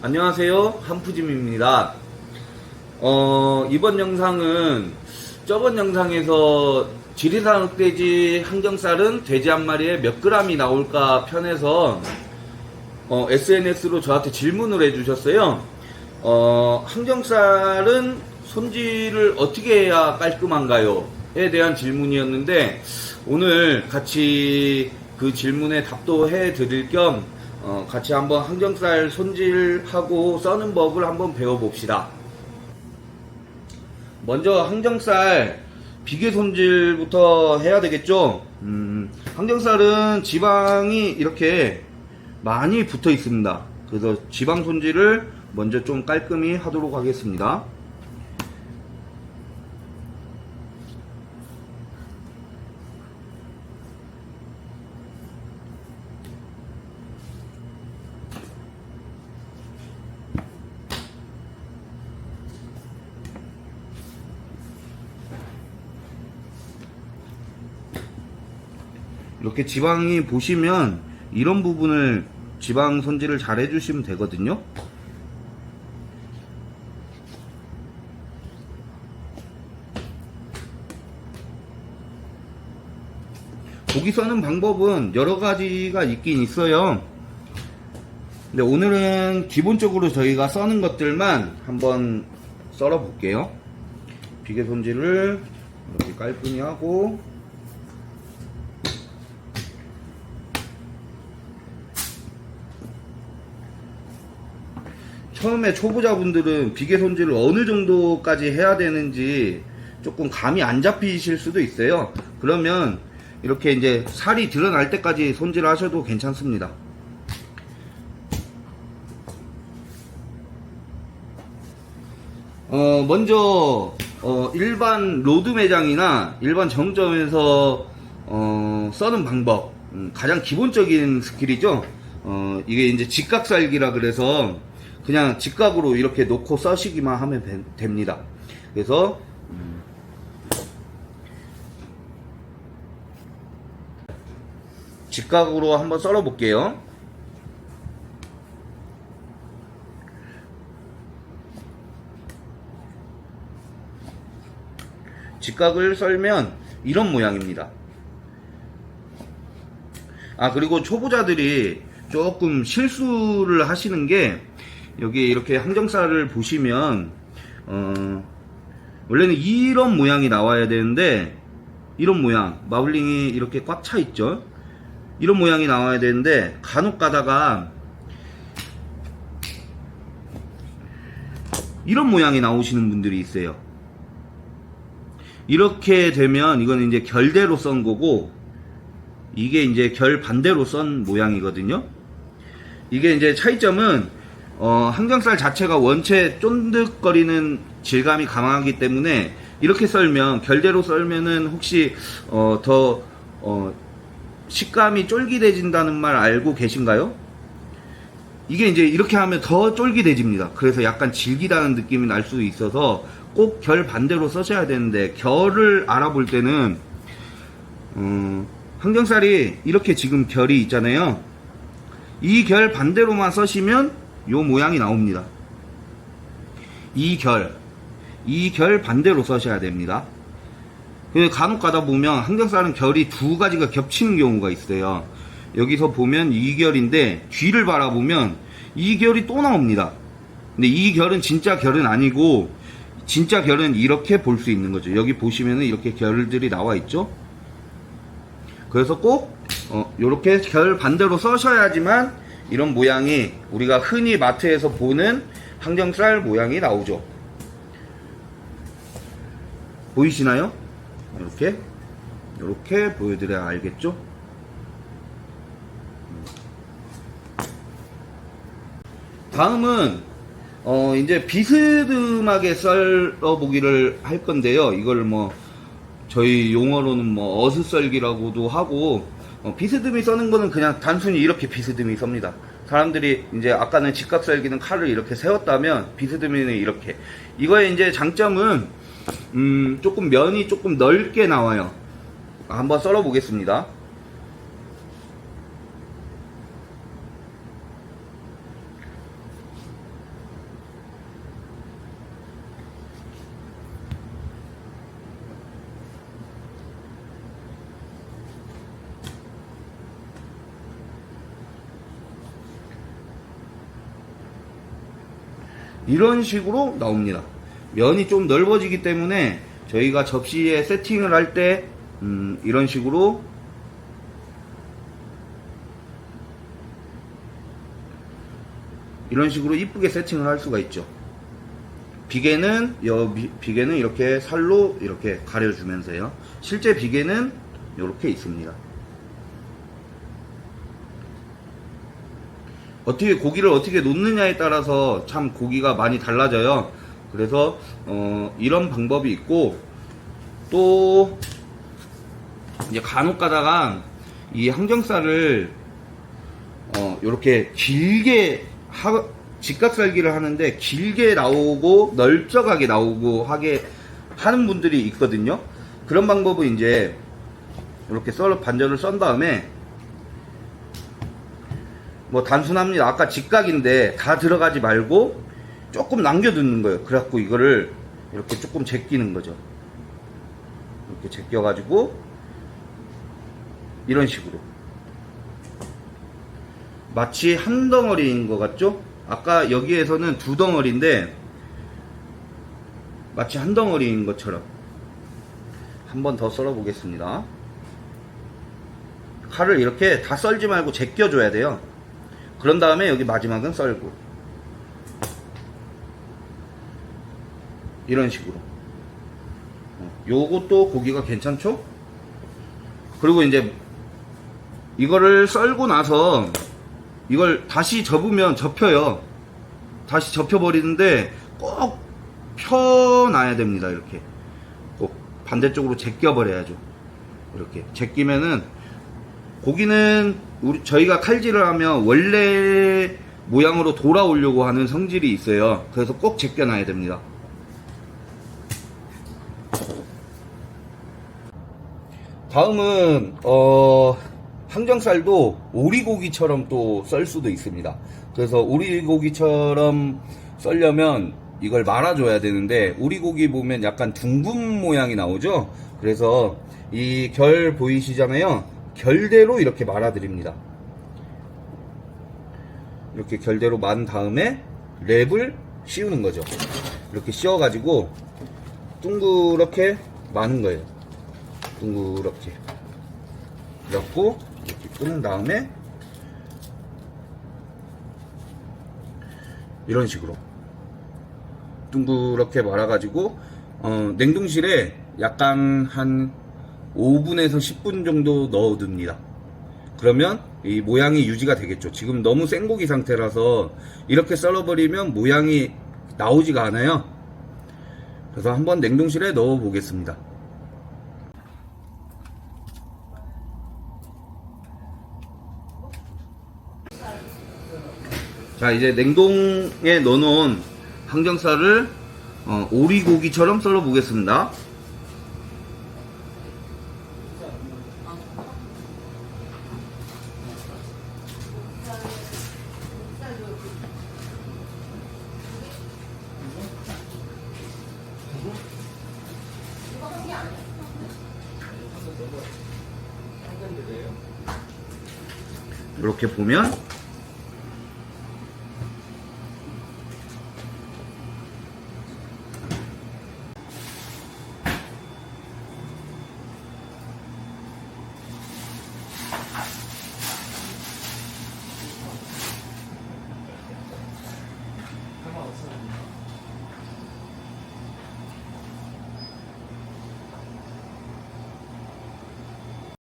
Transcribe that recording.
안녕하세요, 한푸짐입니다. 이번 영상은 저번 영상에서 지리산 흑돼지 항정살은 돼지 한 마리에 몇 그램이 나올까 편에서 SNS로 저한테 질문을 해주셨어요. 항정살은 손질을 어떻게 해야 깔끔한가요? 에 대한 질문이었는데, 오늘 같이 그 질문에 답도 해 드릴 겸 같이 한번 항정살 손질하고 써는 법을 한번 배워봅시다. 먼저 항정살 비계 손질부터 해야 되겠죠. 항정살은 지방이 이렇게 많이 붙어 있습니다. 그래서 지방 손질을 먼저 좀 깔끔히 하도록 하겠습니다. 이렇게 지방이 보시면 이런 부분을 지방 손질을 잘 해주시면 되거든요. 고기 써는 방법은 여러 가지가 있긴 있어요. 근데 오늘은 기본적으로 저희가 써는 것들만 한번 썰어 볼게요. 비계 손질을 이렇게 깔끔히 하고, 처음에 초보자분들은 비계 손질을 어느 정도까지 해야 되는지 조금 감이 안 잡히실 수도 있어요. 그러면 이렇게 이제 살이 드러날 때까지 손질을 하셔도 괜찮습니다. 먼저 일반 로드 매장이나 일반 정점에서 써는 방법, 가장 기본적인 스킬이죠. 이게 이제 직각썰기라 그래서 그냥 직각으로 이렇게 놓고 써시기만 하면 됩니다. 그래서 직각으로 한번 썰어 볼게요. 직각을 썰면 이런 모양입니다. 그리고 초보자들이 조금 실수를 하시는 게, 여기 이렇게 항정살을 보시면 원래는 이런 모양이 나와야 되는데, 이런 모양, 마블링이 이렇게 꽉 차 있죠. 이런 모양이 나와야 되는데 간혹 가다가 이런 모양이 나오시는 분들이 있어요. 이렇게 되면 이건 이제 결대로 썬 거고, 이게 이제 결 반대로 썬 모양이거든요. 이게 이제 차이점은 항정살 자체가 원체 쫀득거리는 질감이 강하기 때문에 이렇게 썰면, 결대로 썰면은 혹시 더 식감이 쫄깃해진다는 말 알고 계신가요? 이게 이제 이렇게 하면 더 쫄깃해집니다. 그래서 약간 질기다는 느낌이 날 수 있어서 꼭 결 반대로 써셔야 되는데, 결을 알아볼 때는 항정살이 이렇게 지금 결이 있잖아요. 이 결 반대로만 써시면 요 모양이 나옵니다. 이 결 반대로 써셔야 됩니다. 간혹 가다 보면 항정살은 결이 두 가지가 겹치는 경우가 있어요. 여기서 보면 이 결인데 뒤를 바라보면 이 결이 또 나옵니다. 근데 이 결은 진짜 결은 아니고, 진짜 결은 이렇게 볼 수 있는 거죠. 여기 보시면은 이렇게 결들이 나와 있죠. 그래서 꼭 요렇게 결 반대로 써셔야지만 이런 모양이, 우리가 흔히 마트에서 보는 항정살 모양이 나오죠. 보이시나요? 이렇게 보여드려야 알겠죠? 다음은 이제 비스듬하게 썰어보기를 할 건데요. 이걸 뭐 저희 용어로는 뭐 어슷썰기라고도 하고, 비스듬히 써는 거는 그냥 단순히 이렇게 비스듬히 썹니다. 사람들이 이제 아까는 직각썰기는 칼을 이렇게 세웠다면, 비스듬히는 이렇게. 이거의 이제 장점은 조금 면이 조금 넓게 나와요. 한번 썰어 보겠습니다. 이런 식으로 나옵니다. 면이 좀 넓어지기 때문에 저희가 접시에 세팅을 할 때 이런 식으로 이쁘게 세팅을 할 수가 있죠. 비계는 이렇게 살로 이렇게 가려주면서요. 실제 비계는 이렇게 있습니다. 고기를 어떻게 놓느냐에 따라서 참 고기가 많이 달라져요. 그래서 이런 방법이 있고, 또 이제 간혹 가다가 이 항정살을 이렇게 길게 직각썰기를 하는데 길게 나오고 넓적하게 나오고 하게 하는 분들이 있거든요. 그런 방법은 이제 이렇게 반절을 썬 다음에 뭐 단순합니다. 아까 직각인데 다 들어가지 말고 조금 남겨두는 거예요. 그래갖고 이거를 이렇게 조금 제끼는 거죠. 이렇게 제껴가지고 이런 식으로 마치 한 덩어리인 것 같죠? 아까 여기에서는 두 덩어리인데 마치 한 덩어리인 것처럼 한 번 더 썰어 보겠습니다. 칼을 이렇게 다 썰지 말고 제껴줘야 돼요. 그런 다음에 여기 마지막은 썰고 이런 식으로. 요것도 고기가 괜찮죠? 그리고 이제 이거를 썰고 나서 이걸 다시 접으면 접혀요. 다시 접혀버리는데 꼭 펴놔야 됩니다. 이렇게 꼭 반대쪽으로 제껴버려야죠. 이렇게 제끼면은 고기는 저희가 칼질을 하면 원래 모양으로 돌아오려고 하는 성질이 있어요. 그래서 꼭 제껴놔야 됩니다. 다음은 항정살도 오리고기처럼 또 썰 수도 있습니다. 그래서 오리고기처럼 썰려면 이걸 말아줘야 되는데, 오리고기 보면 약간 둥근 모양이 나오죠. 그래서 이 결 보이시잖아요. 결대로 이렇게 말아드립니다. 이렇게 결대로 만 다음에 랩을 씌우는 거죠. 이렇게 씌워가지고 둥그렇게 마는 거예요. 둥그렇게. 그래갖고 이렇게 끄는 다음에 이런 식으로 둥그렇게 말아가지고 냉동실에 약간 한 5분에서 10분 정도 넣어둡니다. 그러면 이 모양이 유지가 되겠죠. 지금 너무 생고기 상태라서 이렇게 썰어버리면 모양이 나오지가 않아요. 그래서 한번 냉동실에 넣어 보겠습니다. 자, 이제 냉동에 넣어놓은 항정살을 오리고기처럼 썰어 보겠습니다. 이렇게 보면